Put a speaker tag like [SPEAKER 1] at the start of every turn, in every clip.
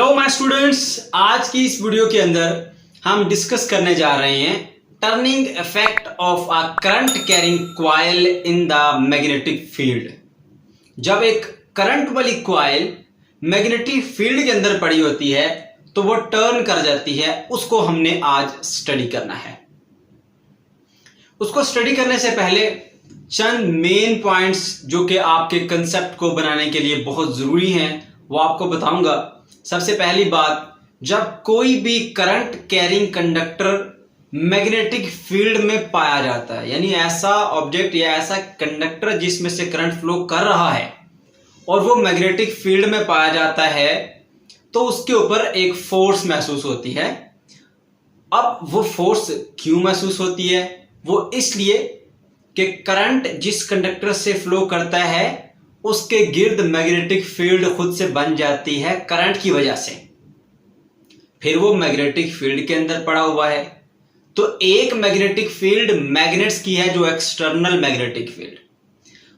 [SPEAKER 1] Hello my students, आज की इस वीडियो के अंदर हम डिस्कस करने जा रहे हैं turning effect of a current carrying coil in the magnetic field. जब एक करंट वाली कॉइल मैग्नेटिक फील्ड के अंदर पड़ी होती है तो वो टर्न कर जाती है। उसको हमने आज स्टडी करना है। उसको स्टडी करने से पहले चंद मेन पॉइंट्स जो कि आपके कंसेप्ट को बनाने के लिए बहुत जरूरी हैं वो आपको बताऊंगा। सबसे पहली बात, जब कोई भी current carrying conductor magnetic field में पाया जाता है, यानी ऐसा ऑब्जेक्ट या ऐसा कंडक्टर जिसमें से करंट फ्लो कर रहा है और वो मैग्नेटिक फील्ड में पाया जाता है, तो उसके ऊपर एक फोर्स महसूस होती है। अब वो फोर्स क्यों महसूस होती है? वो इसलिए कि करंट जिस कंडक्टर से फ्लो करता है उसके गिर्द मैग्नेटिक फील्ड खुद से बन जाती है करंट की वजह से। फिर वो मैग्नेटिक फील्ड के अंदर पड़ा हुआ है। तो एक मैग्नेटिक फील्ड मैग्नेट्स की है जो एक्सटर्नल मैग्नेटिक फील्ड,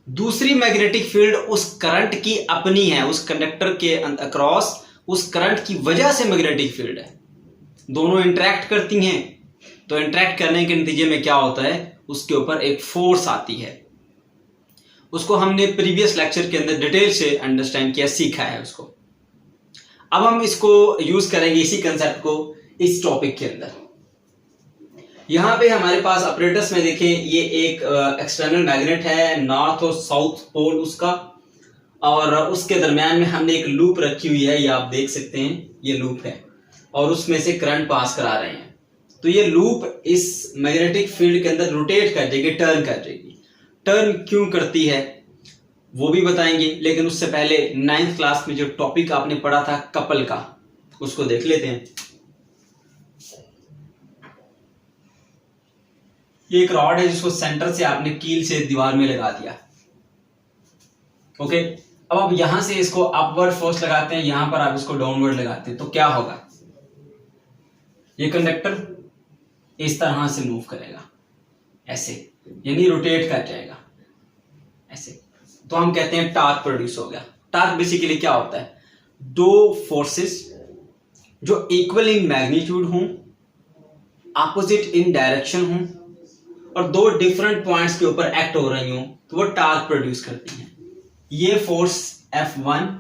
[SPEAKER 1] दूसरी मैग्नेटिक फील्ड उस करंट की अपनी है, उस कंडक्टर के अक्रॉस उस करंट की वजह से मैग्नेटिक फील्ड है। दोनों इंटरेक्ट करती हैं, तो इंटरेक्ट करने के नतीजे में क्या होता है, उसके ऊपर एक फोर्स आती है। उसको हमने प्रीवियस लेक्चर के अंदर डिटेल से अंडरस्टैंड किया, सीखा है उसको। अब हम इसको यूज करेंगे, इसी कंसेप्ट को इस टॉपिक के अंदर। यहां पे हमारे पास ऑपरेटर्स में देखें, ये एक एक्सटर्नल मैग्नेट है, नॉर्थ और साउथ पोल उसका, और उसके दरमियान में हमने एक लूप रखी हुई है, ये आप देख सकते हैं, ये लूप है और उसमें से करंट पास करा रहे हैं। तो ये लूप इस मैग्नेटिक फील्ड के अंदर रोटेट कर जाएगी, टर्न कर जाएगी। टर्न क्यों करती है वो भी बताएंगे, लेकिन उससे पहले 9th क्लास में जो टॉपिक आपने पढ़ा था कपल का, उसको देख लेते हैं। ये एक रॉड है जिसको सेंटर से आपने कील से दीवार में लगा दिया। ओके, अब आप यहां से इसको अपवर्ड फोर्स लगाते हैं, यहां पर आप इसको डाउनवर्ड लगाते हैं, तो क्या होगा, ये कंडक्टर इस तरह से मूव करेगा, ऐसे, यानी रोटेट कर जाएगा ऐसे। तो हम कहते हैं टार्क प्रोड्यूस हो गया। टार्क बेसिकली क्या होता है, दो फोर्सेस जो इक्वल इन मैग्नीट्यूड हों, ऑपोजिट इन डायरेक्शन हों और दो डिफरेंट पॉइंट्स के ऊपर एक्ट हो रही हों, तो वो टार्क प्रोड्यूस करती हैं। ये फोर्स F1,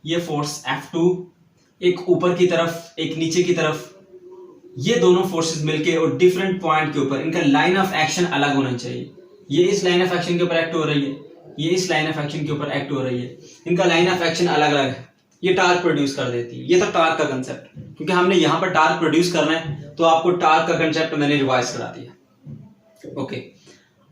[SPEAKER 1] ये फोर्स F2, एक ऊपर की तरफ एक नीचे की तरफ, ये दोनों फोर्सेस मिलके और डिफरेंट पॉइंट के ऊपर इनका लाइन ऑफ एक्शन अलग होना चाहिए। ये इस लाइन ऑफ एक्शन के ऊपर एक्ट हो रही है, ये इस लाइन ऑफ एक्शन के ऊपर एक्ट हो रही है, इनका लाइन ऑफ एक्शन अलग अलग है, ये टार्क प्रोड्यूस कर देती है। ये था टार्क का कंसेप्ट। क्योंकि हमने यहां पर टार्क प्रोड्यूस करना है तो आपको टार्क का कंसेप्ट मैंने रिवाइज करा दिया। ओके,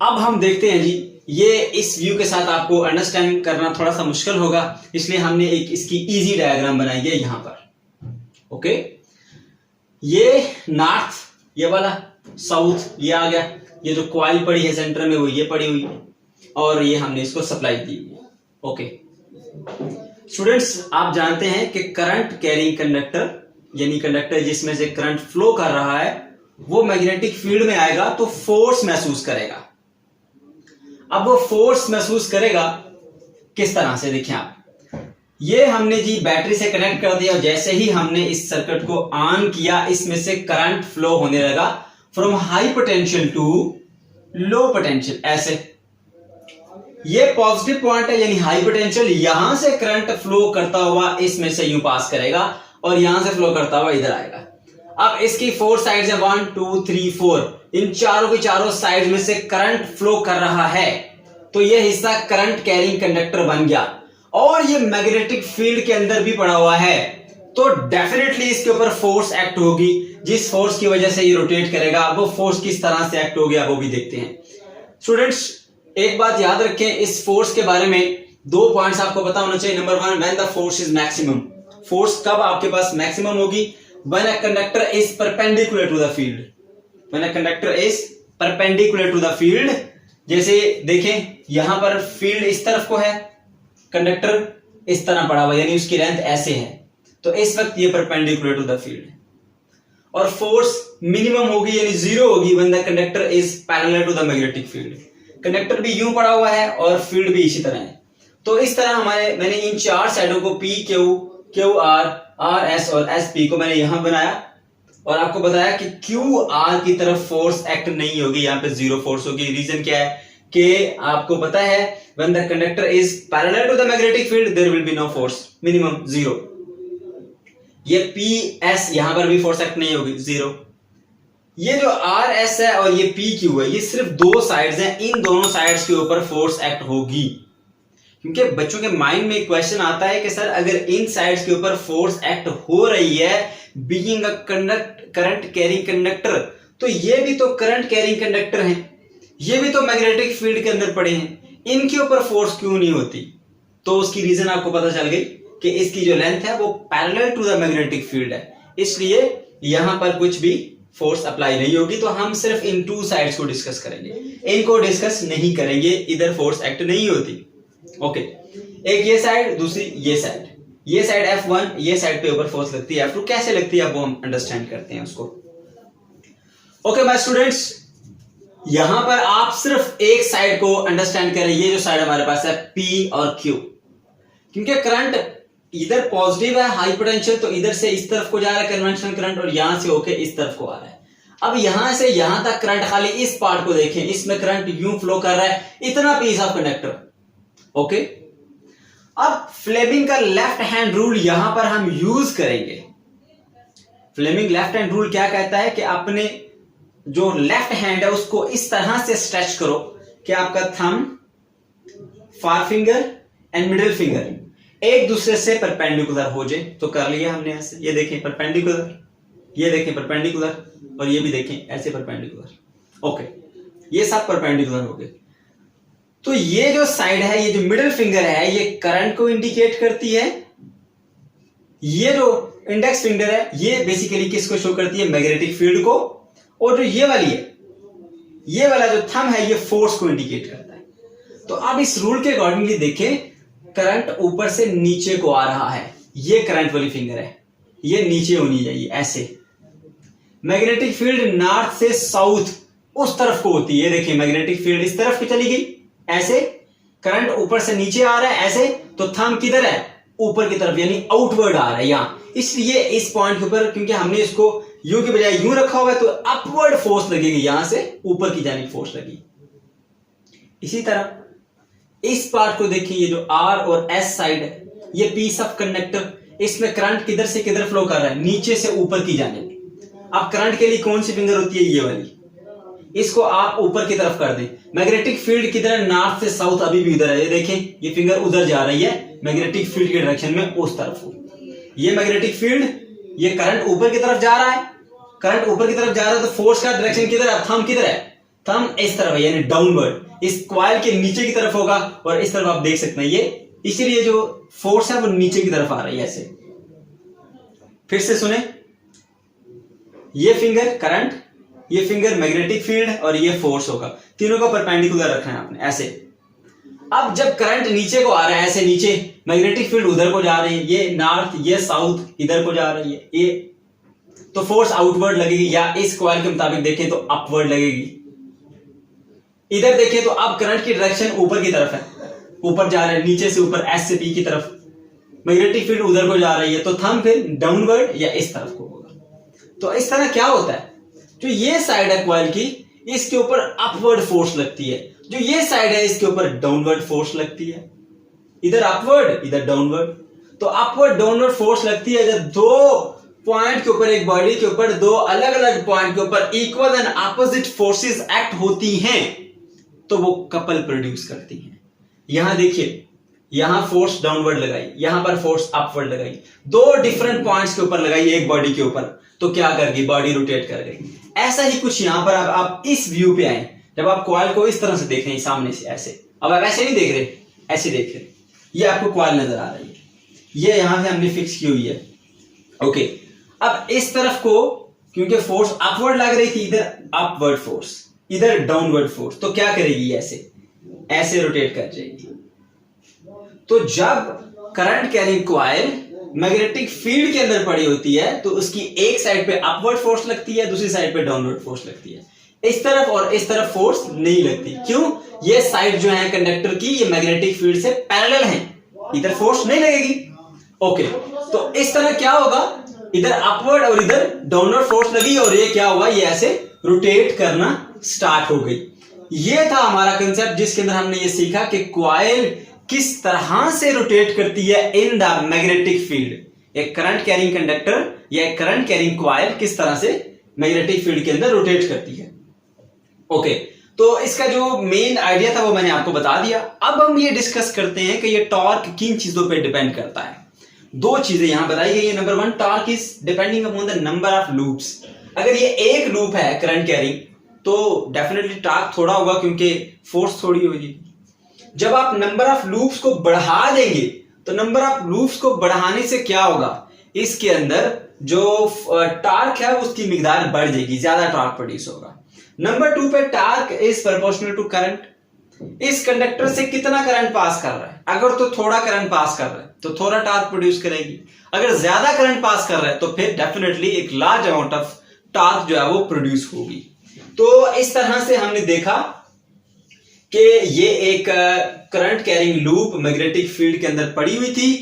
[SPEAKER 1] अब हम देखते हैं जी, ये इस व्यू के साथ आपको अंडरस्टैंड करना थोड़ा सा मुश्किल होगा, इसलिए हमने एक इसकी इजी डायग्राम बनाई है यहां पर। ओके, ये नॉर्थ, ये वाला साउथ, ये आ गया, ये जो कॉइल पड़ी है सेंटर में वो ये पड़ी हुई है, और ये हमने इसको सप्लाई दी हुई है। ओके स्टूडेंट्स, आप जानते हैं कि करंट कैरिंग कंडक्टर, यानी कंडक्टर जिसमें से करंट फ्लो कर रहा है, वो मैग्नेटिक फील्ड में आएगा तो फोर्स महसूस करेगा। अब वो फोर्स महसूस करेगा किस तरह से, देखें आप, ये हमने जी बैटरी से कनेक्ट कर दिया और जैसे ही हमने इस सर्किट को ऑन किया, इसमें से करंट फ्लो होने लगा from high potential to low potential, ऐसे। ये पॉजिटिव पॉइंट है, यानी हाई पोटेंशियल, यहां से करंट फ्लो करता हुआ इसमें से यूं पास करेगा और यहां से फ्लो करता हुआ इधर आएगा। अब इसकी 4 साइड्स है, 1 2 3 4, इन चारों की चारों साइड में से करंट फ्लो कर रहा है, तो यह हिस्सा करंट कैरिंग कंडक्टर बन गया और ये मैग्नेटिक फील्ड के अंदर भी पड़ा हुआ है, तो डेफिनेटली इसके ऊपर फोर्स एक्ट होगी, जिस फोर्स की वजह से ये रोटेट करेगा। वो फोर्स किस तरह से एक्ट हो गया वो भी देखते हैं। स्टूडेंट्स, एक बात याद रखें, इस फोर्स के बारे में 2 पॉइंट्स आपको पता होना चाहिए। Number 1, when the force is maximum. Force कब आपके पास मैक्सिमम होगी, when a conductor is perpendicular to the field. When a conductor is perpendicular to the field, जैसे देखें यहां पर फील्ड इस तरफ को है, कंडक्टर इस तरह पड़ा हुआ, यानी उसकी लेंथ ऐसे है, तो इस वक्त ये परपेंडिकुलर टू द फील्ड है। और फोर्स मिनिमम होगी, यानी 0 होगी, when the conductor is parallel to the magnetic field. Conductor भी यूं पड़ा हुआ है और फील्ड भी इसी तरह है। तो इस तरह मैंने इन 4 साइडों को P, Q, QR R S और एस पी को मैंने यहां बनाया और आपको बताया कि क्यू आर की तरफ फोर्स एक्ट नहीं होगी, यहां पे जीरो फोर्स होगी। रीजन क्या है कि आपको पता है when the conductor is parallel to the magnetic field there will be no force, minimum zero. ये पी एस यहां पर भी फोर्स एक्ट नहीं होगी, जीरो। ये जो आर एस है और ये पी क्यू है, ये सिर्फ दो साइड्स हैं, इन दोनों साइड्स के ऊपर फोर्स एक्ट होगी। क्योंकि बच्चों के माइंड में एक क्वेश्चन आता है कि सर अगर इन साइड्स के ऊपर फोर्स एक्ट हो रही है being a current carrying conductor, तो ये भी तो करंट कैरिंग कंडक्टर हैं, ये भी तो मैग्नेटिक फील्ड के अंदर पड़े हैं, इनके ऊपर फोर्स क्यों नहीं होती? तो उसकी रीजन आपको पता चल गई कि इसकी जो लेंथ है वो parallel to the magnetic field है, इसलिए यहां पर कुछ भी फोर्स अप्लाई नहीं होगी। तो हम सिर्फ इन टू साइड्स को डिस्कस करेंगे, इनको डिस्कस नहीं करेंगे, इधर फोर्स एक्ट नहीं होती। ओके, एक ये साइड, दूसरी ये साइड। ये साइड F1, ये साइड पे ऊपर फोर्स लगती है F2। कैसे लगती है अब वो हम अंडरस्टैंड करते हैं उसको। ओके माय स्टूडेंट्स, यहां पर आप सिर्फ एक साइड को अंडरस्टैंड करें, ये जो साइड हमारे पास है P और Q। क्योंकि करंट इधर पॉजिटिव है हाई पोटेंशियल, तो इधर से इस तरफ को जा रहा है कन्वेंशनल करंट और यहां से होके इस तरफ को आ रहा है। अब यहां से यहां तक करंट, खाली इस पार्ट को देखें, इसमें करंट यूं फ्लो कर रहा है, इतना पीस ऑफ कंडक्टर। ओके, अब फ्लेमिंग का लेफ्ट हैंड रूल यहां पर हम यूज करेंगे। फ्लेमिंग लेफ्ट हैंड रूल क्या कहता है कि अपने जो लेफ्ट हैंड है उसको इस तरह से स्ट्रेच करो कि आपका thumb, far finger and middle finger एक दूसरे से परपेंडिकुलर हो जाए। तो कर लिया हमने ऐसे, ये देखें परपेंडिकुलर, ये देखें परपेंडिकुलर, और ये भी देखें ऐसे परपेंडिकुलर। ओके, ये सब परपेंडिकुलर हो गए। तो ये जो साइड है, ये जो मिडिल फिंगर है, ये करंट को इंडिकेट करती है। ये जो इंडेक्स फिंगर है, ये बेसिकली किसको शो करती है? मैग्नेटिक फील्ड को। और जो ये वाली है, ये वाला जो थंब है, ये फोर्स को इंडिकेट करता है। तो अब इस रूल के अकॉर्डिंगली देखें, करंट ऊपर से नीचे को आ रहा है, ये करंट वाली फिंगर है, ये नीचे होनी चाहिए ऐसे। मैग्नेटिक फील्ड नॉर्थ से साउथ उस तरफ को होती है, देखिए मैग्नेटिक फील्ड इस तरफ की चली गई ऐसे, करंट ऊपर से नीचे आ रहा है ऐसे, तो थंब किधर है? ऊपर की तरफ, यानी आउटवर्ड आ रहा है यहां। इसलिए इस पॉइंट के ऊपर, क्योंकि हमने इसको यू की बजाय यूं रखा हुआ है, तो अपवर्ड फोर्स लगेगी, यहां से ऊपर की जानिब फोर्स लगेगी। इसी तरह इस पार्ट को देखिए, ये जो आर और एस साइड है, ये पीस ऑफ कंडक्टर, इसमें करंट किधर से किधर फ्लो कर रहा है? नीचे से ऊपर की जानिब। अब करंट के लिए कौन सी फिंगर होती है? ये वाली। इसको आप ऊपर की तरफ कर दें। मैग्नेटिक फील्ड किधर है? नॉर्थ से साउथ, अभी भी उधर है, ये देखें, ये फिंगर उधर जा रही है मैग्नेटिक फील्ड के डायरेक्शन में, उस तरफ को। ये मैग्नेटिक फील्ड, ये करंट ऊपर की तरफ जा रहा है, करंट ऊपर की तरफ जा रहा है, तो फोर्स का डायरेक्शन किधर है? थंब किधर है? थंब इस तरफ है, यानी डाउनवर्ड, इस कॉइल के नीचे की तरफ होगा। और इस तरफ आप देख सकते हैं, ये इसीलिए जो फोर्स है वो नीचे की तरफ आ रही है ऐसे। फिर से सुने, ये फिंगर करंट, ये फिंगर मैग्नेटिक फील्ड और ये फोर्स होगा, तीनों को परपेंडिकुलर रखना है आपने ऐसे। अब जब करंट नीचे को आ रहा है ऐसे, नीचे मैग्नेटिक फील्ड उधर को जा रही है, ये नॉर्थ, ये साउथ इधर को जा रही है, ये तो फोर्स आउटवर्ड लगेगी, या इस कॉइल के मुताबिक देखें तो अपवर्ड लगेगी। इधर देखें तो अब करंट की डायरेक्शन ऊपर की तरफ है, ऊपर जा रहा है, नीचे से ऊपर एस से पी की तरफ, मैग्नेटिक फील्ड उधर को जा रही है, तो थंब फिर डाउनवर्ड या इस तरफ को होगा। तो इस तरह क्या होता है, जो ये साइड है कॉइल की, इसके ऊपर अपवर्ड फोर्स लगती है, जो ये साइड है इसके ऊपर डाउनवर्ड फोर्स लगती है, इधर अपवर्ड इधर डाउनवर्ड। तो अपवर्ड डाउनवर्ड फोर्स लगती है जब दो पॉइंट के ऊपर, एक बॉडी के ऊपर दो अलग अलग पॉइंट के ऊपर equal and opposite forces act होती हैं, तो वो कपल प्रोड्यूस करती हैं। यहां देखिए, यहां फोर्स डाउनवर्ड लगाई, यहां पर फोर्स अपवर्ड लगाई, दो डिफरेंट पॉइंट्स के ऊपर लगाई एक बॉडी के ऊपर, तो क्या कर गई? बॉडी रोटेट कर गई। ऐसा ही कुछ यहां पर आप इस व्यू पे आए, जब आप कॉइल को इस तरह से देख रहे हैं सामने से ऐसे, अब आप ऐसे नहीं देख रहे, ऐसे देख रहे, ये आपको कॉइल नजर आ रही है, ये यहां से हमने फिक्स की हुई है। ओके, अब इस तरफ को क्योंकि फोर्स अपवर्ड लग रही थी, इधर अपवर्ड फोर्स, इधर डाउनवर्ड फोर्स, तो क्या करेगी? ऐसे ऐसे रोटेट कर जाएगी। तो जब current carrying coil magnetic field के अंदर पड़ी होती है, तो उसकी एक साइड पे अपवर्ड फोर्स लगती है, दूसरी साइड पे डाउनवर्ड फोर्स लगती है। इस तरफ और इस तरफ फोर्स नहीं लगती। क्यों? ये साइड जो है कंडक्टर की, ये मैग्नेटिक फील्ड से पैरेलल है, इधर फोर्स नहीं लगेगी। ओके, तो इस तरह क्या होगा, इधर अपवर्ड और इधर डाउनवर्ड फोर्स लगी और ये क्या हुआ, ये ऐसे रोटेट करना स्टार्ट हो गई। ये था हमारा कंसेप्ट जिसके अंदर हमने ये सीखा कि कॉइल किस तरह से रोटेट करती है इन द मैग्नेटिक फील्ड। एक करंट कैरिंग कंडक्टर या एक करंट कैरिंग कॉइल किस तरह से मैग्नेटिक फील्ड के अंदर रोटेट करती है। ओके, तो इसका जो मेन आइडिया था वो मैंने आपको बता दिया। अब हम ये डिस्कस करते हैं कि ये टॉर्क किन चीजों पे डिपेंड करता है। दो चीजें यहां बताई गई है। Number one, torque is depending upon the number of loops. अगर ये एक लूप है करंट कैरिंग तो डेफिनेटली टॉर्क थोड़ा होगा क्योंकि फोर्स थोड़ी होगी। जब आप नंबर ऑफ लूप्स को बढ़ा देंगे तो नंबर ऑफ लूप्स को बढ़ाने से क्या होगा, इसके अंदर जो टॉर्क है उसकी मिकदार बढ़ जाएगी, ज्यादा टॉर्क प्रोड्यूस होगा। नंबर टू पे torque is proportional to current. इस कंडक्टर से कितना करंट पास कर रहा है, अगर तो थोड़ा करंट पास कर रहा है तो थोड़ा टॉर्क प्रोड्यूस करेगी, अगर ज्यादा करंट पास कर रहा है तो फिर डेफिनेटली एक लार्ज अमाउंट ऑफ टॉर्क जो है वो प्रोड्यूस होगी। तो इस तरह से हमने देखा कि ये एक current carrying loop magnetic field के अंदर पड़ी हुई थी।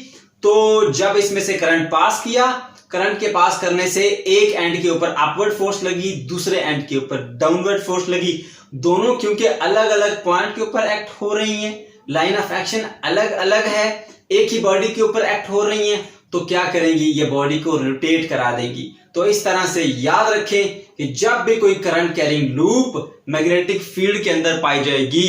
[SPEAKER 1] तो जब इसमें से करंट पास किया, करंट के पास करने से एक एंड के ऊपर अपवर्ड फोर्स लगी, दूसरे एंड के ऊपर डाउनवर्ड फोर्स लगी। दोनों क्योंकि अलग अलग पॉइंट के ऊपर एक्ट हो रही हैं, लाइन ऑफ एक्शन अलग अलग है, एक ही बॉडी के ऊपर एक्ट हो रही हैं, तो क्या करेंगी, ये बॉडी को रोटेट करा देगी। तो इस तरह से याद रखें कि जब भी कोई current carrying loop magnetic field के अंदर पाई जाएगी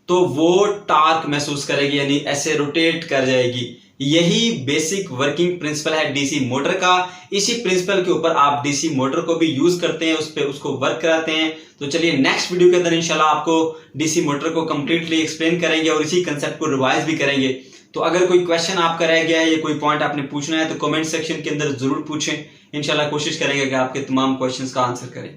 [SPEAKER 1] तो वो टॉर्क महसूस करेगी, यानी ऐसे रोटेट कर जाएगी। यही बेसिक वर्किंग प्रिंसिपल है डीसी मोटर का। इसी प्रिंसिपल के ऊपर आप डीसी मोटर को भी यूज करते हैं, उस पे उसको वर्क कराते हैं। तो चलिए नेक्स्ट वीडियो के अंदर इंशाल्लाह आपको डीसी मोटर को कंप्लीटली एक्सप्लेन करेंगे और इसी कंसेप्ट को रिवाइज भी करेंगे। तो अगर कोई क्वेश्चन आपका रह गया है या कोई पॉइंट आपने पूछना है तो कमेंट सेक्शन के अंदर जरूर पूछें। इंशाल्लाह कोशिश करेंगे कि आपके तमाम क्वेश्चंस का आंसर करें।